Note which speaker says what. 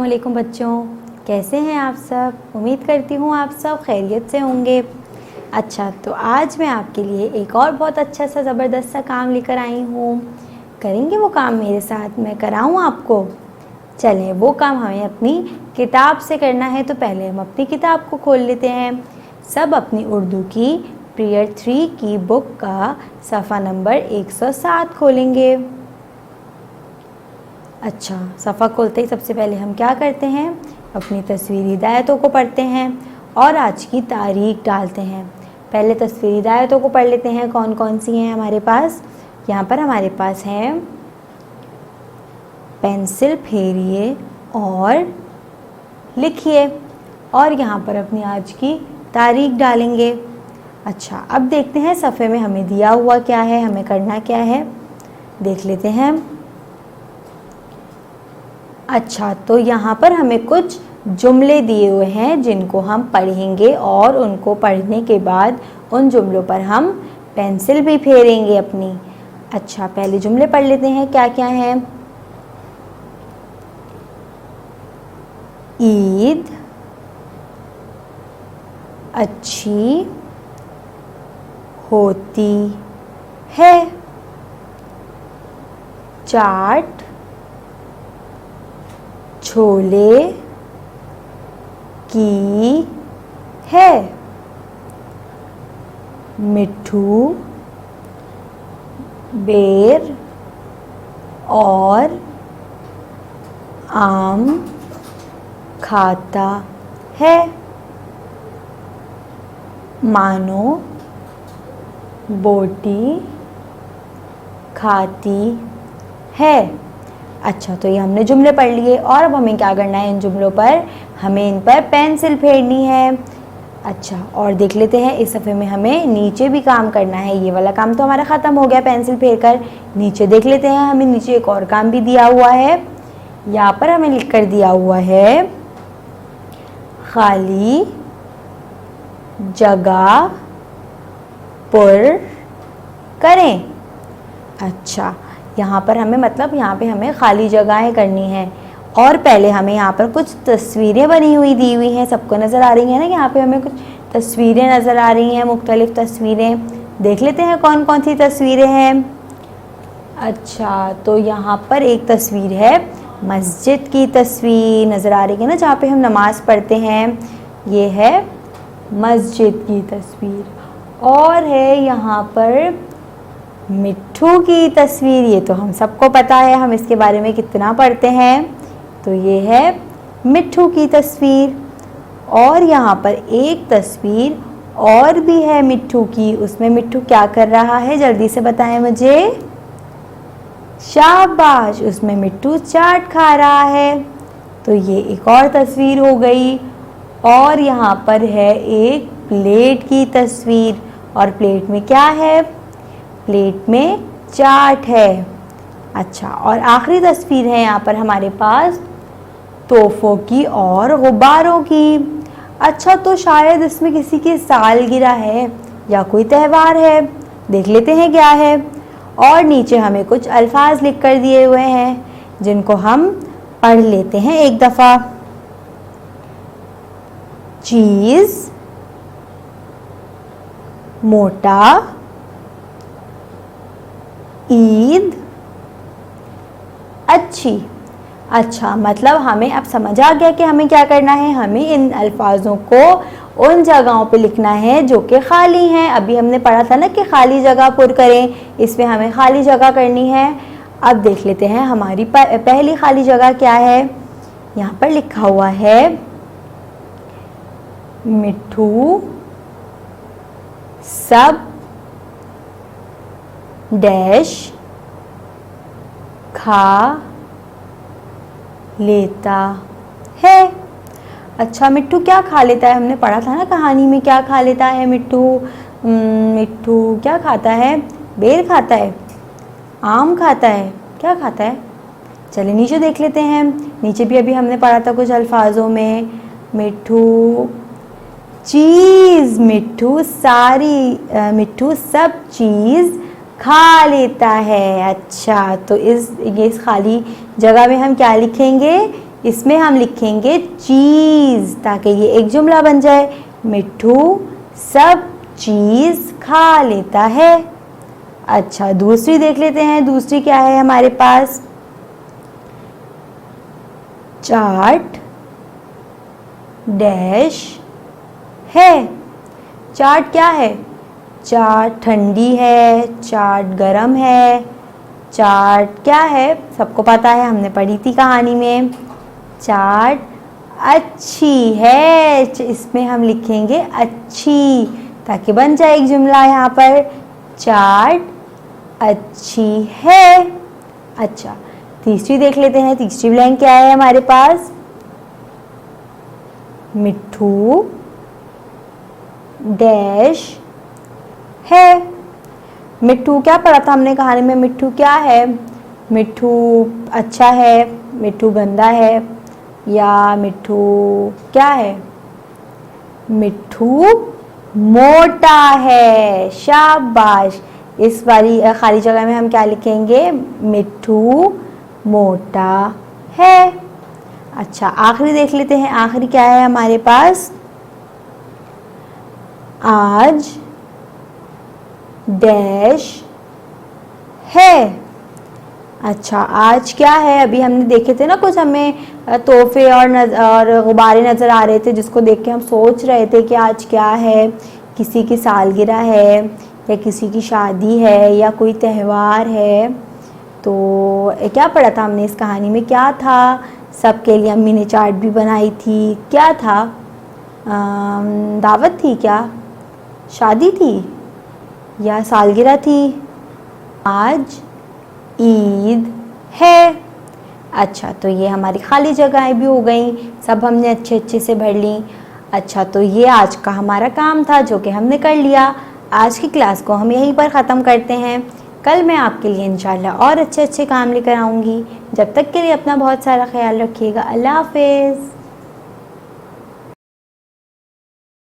Speaker 1: अस्सलामुअलैकुम बच्चों, कैसे हैं आप सब। उम्मीद करती हूँ आप सब खैरियत से होंगे। अच्छा, तो आज मैं आपके लिए एक और बहुत अच्छा सा ज़बरदस्त सा काम लेकर आई हूँ। करेंगे वो काम मेरे साथ, मैं कराऊँ आपको। चलें, वो काम हमें अपनी किताब से करना है। तो पहले हम अपनी किताब को खोल लेते हैं। सब अपनी उर्दू की पीरियड 3 की बुक का सफ़ा नंबर 107 खोलेंगे। अच्छा, सफ़ा खोलते ही सबसे पहले हम क्या करते हैं, अपनी तस्वीरी हिदायतों को पढ़ते हैं और आज की तारीख डालते हैं। पहले तस्वीरी हिदायतों को पढ़ लेते हैं, कौन कौन सी हैं हमारे पास। यहाँ पर हमारे पास हैं पेंसिल फेरिए और लिखिए, और यहाँ पर अपनी आज की तारीख डालेंगे। अच्छा, अब देखते हैं सफ़े में हमें दिया हुआ क्या है, हमें करना क्या है, देख लेते हैं। अच्छा, तो यहाँ पर हमें कुछ जुमले दिए हुए हैं जिनको हम पढ़ेंगे और उनको पढ़ने के बाद उन जुमलों पर हम पेंसिल भी फेरेंगे अपनी। अच्छा, पहले जुमले पढ़ लेते हैं, क्या क्या हैं। ईद अच्छी होती है, चाट छोले की है, मिट्ठू बेर और आम खाता है, मानो बोटी खाती है। अच्छा, तो ये हमने जुमले पढ़ लिए और अब हमें क्या करना है, इन जुमलों पर हमें इन पर पेंसिल फेरनी है। अच्छा, और देख लेते हैं इस सफ़े में हमें नीचे भी काम करना है। ये वाला काम तो हमारा ख़त्म हो गया पेंसिल फेर कर। नीचे देख लेते हैं, हमें नीचे एक और काम भी दिया हुआ है। यहाँ पर हमें लिख कर दिया हुआ है, खाली जगह पुर करें। अच्छा, यहाँ पर हमें मतलब यहाँ पे हमें खाली जगहें करनी है। और पहले हमें यहाँ पर कुछ तस्वीरें बनी हुई दी हुई हैं, सबको नज़र आ रही हैं ना। यहाँ पे हमें कुछ तस्वीरें नज़र आ रही हैं, मुख्तलिफ़ तस्वीरें। देख लेते हैं कौन कौन सी तस्वीरें हैं। अच्छा, तो यहाँ पर एक तस्वीर है, मस्जिद की तस्वीर नज़र आ रही है ना, जहाँ पे हम नमाज़ पढ़ते हैं। ये है मस्जिद की तस्वीर। और है यहाँ पर मिट्ठू की तस्वीर। ये तो हम सबको पता है, हम इसके बारे में कितना पढ़ते हैं। तो ये है मिट्ठू की तस्वीर। और यहाँ पर एक तस्वीर और भी है मिट्ठू की, उसमें मिट्ठू क्या कर रहा है, जल्दी से बताएं मुझे। शाबाश, उसमें मिट्ठू चाट खा रहा है। तो ये एक और तस्वीर हो गई। और यहाँ पर है एक प्लेट की तस्वीर, और प्लेट में क्या है, प्लेट में चाट है। अच्छा, और आखिरी तस्वीर है यहाँ पर हमारे पास तोहफों की और गुब्बारों की। अच्छा, तो शायद इसमें किसी की सालगिरह है या कोई त्यौहार है, देख लेते हैं क्या है। और नीचे हमें कुछ अल्फाज लिख कर दिए हुए हैं जिनको हम पढ़ लेते हैं एक दफ़ा। चीज़ मोटा, ईद अच्छी। अच्छा, मतलब हमें अब समझ आ गया कि हमें क्या करना है, हमें इन अल्फाजों को उन जगहों पे लिखना है जो कि खाली हैं। अभी हमने पढ़ा था ना कि खाली जगह पुर करें, इसमें हमें खाली जगह करनी है। अब देख लेते हैं हमारी पहली खाली जगह क्या है। यहाँ पर लिखा हुआ है, मिट्ठू सब डैश खा लेता है। अच्छा, मिट्ठू क्या खा लेता है, हमने पढ़ा था ना कहानी में, क्या खा लेता है मिट्ठू। मिट्ठू क्या खाता है, बेर खाता है, आम खाता है, क्या खाता है। चलिए नीचे देख लेते हैं। नीचे भी अभी हमने पढ़ा था कुछ अल्फाजों में, मिट्ठू चीज़, मिट्ठू सारी, मिट्ठू सब चीज़ खा लेता है। अच्छा, तो इस खाली जगह में हम क्या लिखेंगे, इसमें हम लिखेंगे चीज़ ताकि ये एक जुमला बन जाए। मिट्ठू सब चीज़ खा लेता है। अच्छा, दूसरी देख लेते हैं। दूसरी क्या है हमारे पास? चाट डैश है। चाट क्या है? चाट ठंडी है, चाट गरम है, चाट क्या है? सबको पता है, हमने पढ़ी थी कहानी में। चाट अच्छी है। इसमें हम लिखेंगे अच्छी ताकि बन जाए एक जुमला यहाँ पर। चाट अच्छी है। अच्छा, तीसरी देख लेते हैं। तीसरी ब्लैंक क्या है हमारे पास? मिट्ठू डैश है। मिट्ठू क्या पढ़ा था हमने कहानी में? मिट्ठू क्या है? मिट्ठू अच्छा है, मिट्ठू गंदा है, या मिट्ठू क्या है? मिट्ठू मोटा है। शाबाश। इस वाली खाली जगह में हम क्या लिखेंगे? मिट्ठू मोटा है। अच्छा, आखिरी देख लेते हैं। आखिरी क्या है हमारे पास? आज डैश है। अच्छा, आज क्या है? अभी हमने देखे थे ना कुछ, हमें तोहफे और गुब्बारे नज़र आ रहे थे जिसको देख के हम सोच रहे थे कि आज क्या है। किसी की सालगिरह है या किसी की शादी है या कोई त्यौहार है। तो क्या पढ़ा था हमने इस कहानी में? क्या था? सबके लिए अम्मी ने चाट भी बनाई थी। क्या था? दावत थी क्या? शादी थी या सालगिरह थी? आज ईद है। अच्छा, तो ये हमारी खाली जगहें भी हो गई, सब हमने अच्छे अच्छे से भर ली। अच्छा, तो ये आज का हमारा काम था जो कि हमने कर लिया। आज की क्लास को हम यहीं पर ख़त्म करते हैं। कल मैं आपके लिए इंशाल्लाह और अच्छे अच्छे काम लेकर आऊँगी। जब तक के लिए अपना बहुत सारा ख्याल रखिएगा। अल्लाह हाफ़िज़।